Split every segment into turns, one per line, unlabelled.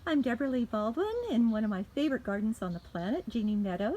I'm Debra Lee Baldwin in one of my favorite gardens on the planet, Jeanne Meadow,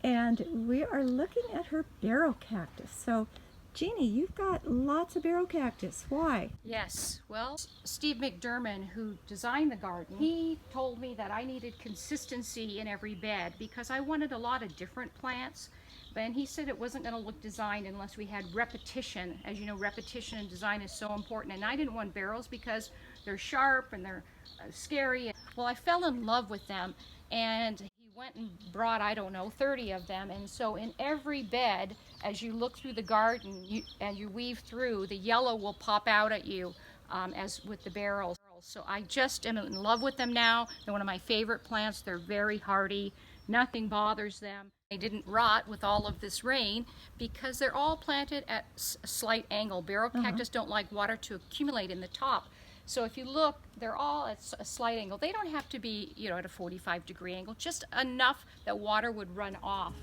and we are looking at her barrel cactus. So, Jeanne, you've got lots of barrel cactus. Why?
Yes, well, Steve McDermott, who designed the garden, he told me that I needed consistency in every bed because I wanted a lot of different plants. And he said it wasn't going to look designed unless we had repetition. As you know, repetition in design is so important. And I didn't want barrels because they're sharp and they're scary. Well, I fell in love with them, and he went and brought, I don't know, 30 of them. And so in every bed, as you look through the garden and you weave through, the yellow will pop out at you as with the barrels. So I just am in love with them now. They're one of my favorite plants. They're very hardy. Nothing bothers them. They didn't rot with all of this rain because they're all planted at a slight angle. Barrel cactus don't like water to accumulate in the top. So if you look, they're all at a slight angle. They don't have to be, at a 45-degree angle, just enough that water would run off.